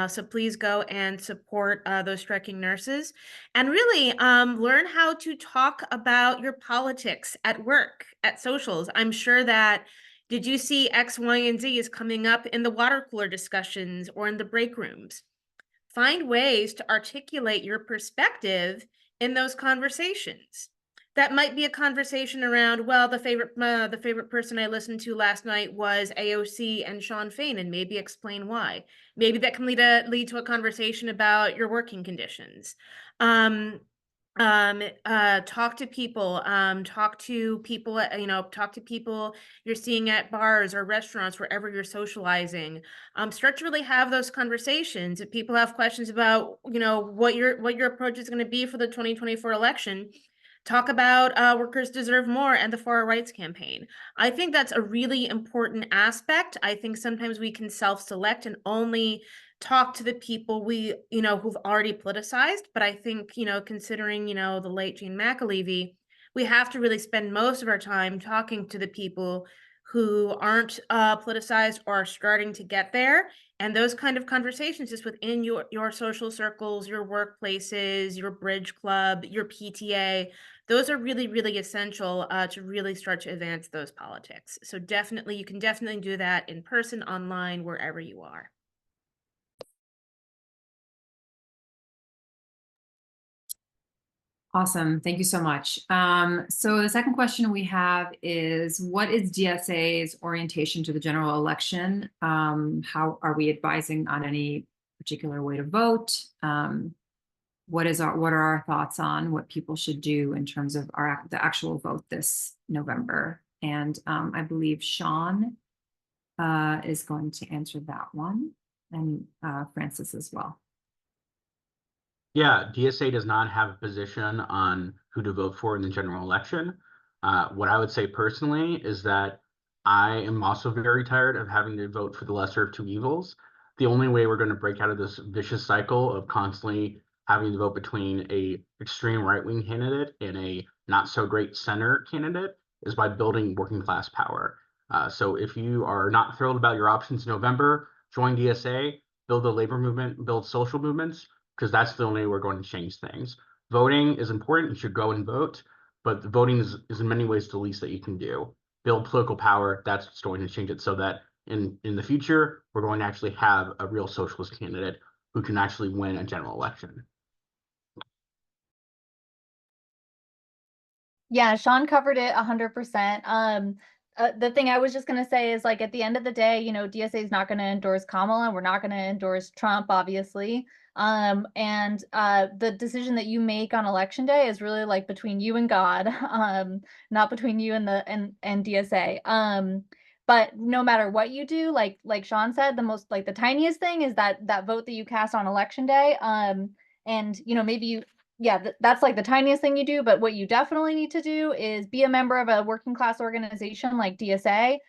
So please go and support those striking nurses, and really learn how to talk about your politics at work, at socials. I'm sure that did you see X, Y, and Z is coming up in the water cooler discussions or in the break rooms? Find ways to articulate your perspective in those conversations. That might be a conversation around, well, the favorite person I listened to last night was AOC and Sean Fain, and maybe explain why. Maybe that can lead to a conversation about your working conditions. Talk to people, talk to people you're seeing at bars or restaurants, wherever you're socializing. Start to really have those conversations. If people have questions about, what your approach is going to be for the 2024 election, talk about Workers Deserve More and the For Our Rights campaign. I think that's a really important aspect. I think sometimes we can self-select and only talk to the people we, who've already politicized. But I think, considering, the late Jean McAlevey, we have to really spend most of our time talking to the people who aren't politicized or are starting to get there. And those kind of conversations just within your social circles, your workplaces, your bridge club, your PTA, those are really, really essential to really start to advance those politics. So you can definitely do that in person, online, wherever you are. Awesome. Thank you so much. So the second question we have is, what is DSA's orientation to the general election? How are we advising on any particular way to vote? What are our thoughts on what people should do in terms of the actual vote this November? And I believe Sean is going to answer that one, and Francis as well. Yeah, DSA does not have a position on who to vote for in the general election. What I would say personally is that I am also very tired of having to vote for the lesser of two evils. The only way we're going to break out of this vicious cycle of constantly having to vote between a extreme right-wing candidate and a not so great center candidate is by building working class power. So if you are not thrilled about your options in November, join DSA, build the labor movement, build social movements, because that's the only way we're going to change things. Voting is important. You should go and vote, but the voting is in many ways the least that you can do. Build political power. That's what's going to change it, so that in the future, we're going to actually have a real socialist candidate who can actually win a general election. Yeah, Sean covered it 100%. The thing I was just going to say is, like, at the end of the day, DSA is not going to endorse Kamala. We're not going to endorse Trump, obviously. And the decision that you make on election day is really like between you and God, not between you and DSA. But no matter what you do, like Sean said, the tiniest thing is that vote that you cast on election day. And maybe that's like the tiniest thing you do, but what you definitely need to do is be a member of a working class organization like DSA,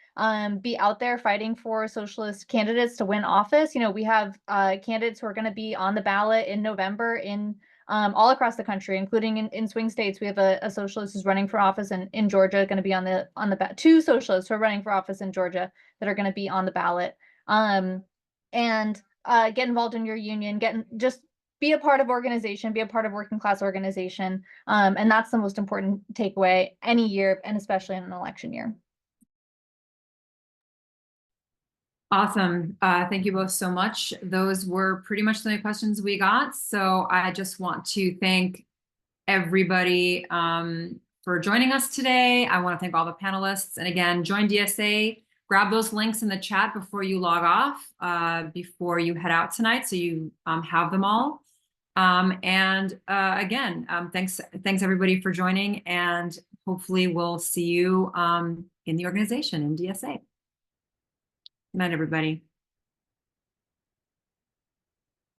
be out there fighting for socialist candidates to win office. We have candidates who are going to be on the ballot in November in all across the country, including in swing states. We have a socialist who's running for office in Georgia, going to be on the ballot. Two socialists who are running for office in Georgia that are going to be on the ballot. And get involved in your union, just be a part of organization, be a part of working class organization. And that's the most important takeaway any year, and especially in an election year. Awesome. Thank you both so much. Those were pretty much the only questions we got. So I just want to thank everybody for joining us today. I want to thank all the panelists. And again, join DSA. Grab those links in the chat before you log off, before you head out tonight, so you have them all. Again, thanks everybody for joining, and hopefully we'll see you in the organization in DSA. Good night, everybody.